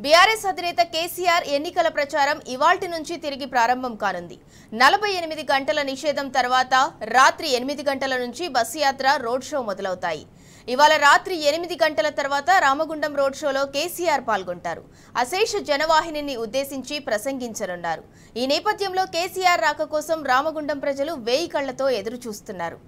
BRS అధినేత కేసీఆర్ ఎన్నికల ప్రచారం ఇవాల్టి నుంచి తిరిగి ప్రారంభం కానుంది. 48 గంటల నిషేధం తర్వాత రాత్రి 8 గంటల నుంచి బస్సు యాత్ర రోడ్ షో మొదలవుతాయి. ఇవాళ రాత్రి 8 గంటల తర్వాత రామగుండం రోడ్ షోలో కేసీఆర్ పాల్గొంటారు. అశేష జనవాహినిని ఉద్దేశించి ప్రసంగించనున్నారు. ఈ నేపథ్యంలో కేసీఆర్ రాక కోసం రామగుండం ప్రజలు వేయి కళ్లతో ఎదురు చూస్తున్నారు.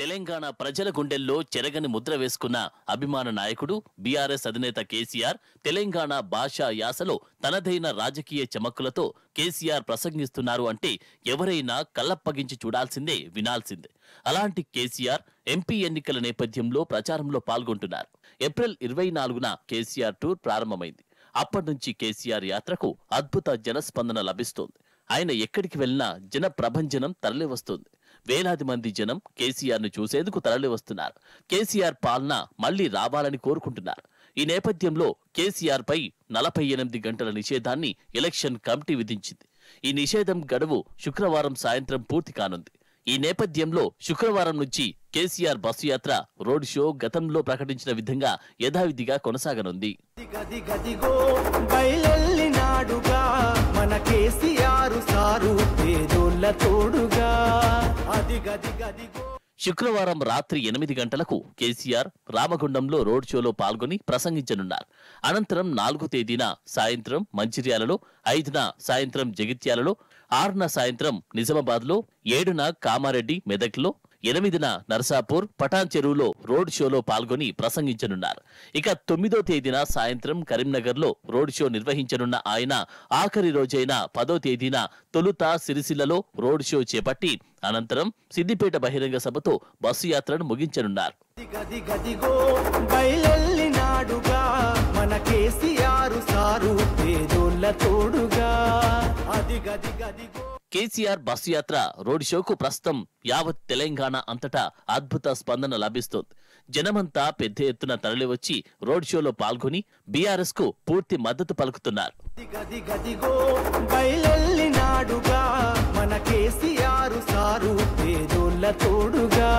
తెలంగాణ ప్రజల గుండెల్లో చెరగని ముద్ర వేసుకున్న అభిమాన నాయకుడు బీఆర్ఎస్ అధినేత కేసీఆర్ తెలంగాణ భాషా యాసలో తనదైన రాజకీయ చమక్కులతో కేసీఆర్ ప్రసంగిస్తున్నారు అంటే ఎవరైనా కళ్ళప్పగించి చూడాల్సిందే, వినాల్సిందే. అలాంటి కేసీఆర్ ఎంపీ ఎన్నికల నేపథ్యంలో ప్రచారంలో పాల్గొంటున్నారు. ఏప్రిల్ 24న కేసీఆర్ టూర్ ప్రారంభమైంది. అప్పటి నుంచి కేసీఆర్ యాత్రకు అద్భుత జనస్పందన లభిస్తోంది. ఆయన ఎక్కడికి వెళ్లినా జన ప్రభంజనం తరలివస్తుంది. వేలాది మంది జనం కేసీఆర్ ను చూసేందుకు తరలివస్తున్నారు. కేసీఆర్ పాలన మళ్లీ రావాలని కోరుకుంటున్నారు. ఈ నేపథ్యంలో కేసీఆర్ పై 48 గంటల నిషేధాన్ని ఎలక్షన్ కమిటీ విధించింది. ఈ నిషేధం గడువు శుక్రవారం సాయంత్రం పూర్తి కానుంది. ఈ నేపథ్యంలో శుక్రవారం నుంచి కేసీఆర్ బస్సు యాత్ర, రోడ్ షో గతంలో ప్రకటించిన విధంగా యథావిధిగా కొనసాగనుంది. శుక్రవారం రాత్రి 8 గంటలకు కేసీఆర్ రామగుండంలో రోడ్ షోలో పాల్గొని ప్రసంగించనున్నారు. అనంతరం 4వ తేదీన సాయంత్రం మంచిర్యాలలో, 5న సాయంత్రం జగిత్యాలలో, 6న సాయంత్రం నిజామాబాద్లో, 7న కామారెడ్డి మెదక్లో, 8న నర్సాపూర్, పటాన్ చెరువులో రోడ్ షోలో పాల్గొని ప్రసంగించనున్నారు. ఇక 9వ తేదీన సాయంత్రం కరీంనగర్లో రోడ్ షో నిర్వహించనున్న ఆయన ఆఖరి రోజైన 10వ తేదీన తొలుత సిరిసిల్లలో రోడ్ షో చేపట్టి అనంతరం సిద్దిపేట బహిరంగ సభతో బస్సు యాత్రను ముగించనున్నారు. కేసీఆర్ బస్సు యాత్ర, రోడ్ షోకు ప్రస్తుతం యావత్ తెలంగాణ అంతటా అద్భుత స్పందన లభిస్తోంది. జనమంతా పెద్ద ఎత్తున తరలివచ్చి రోడ్ షోలో పాల్గొని బీఆర్ఎస్ కు పూర్తి మద్దతు పలుకుతున్నారు. మన కేసీఆర్ సారు పేదోళ్ళ తోడుగా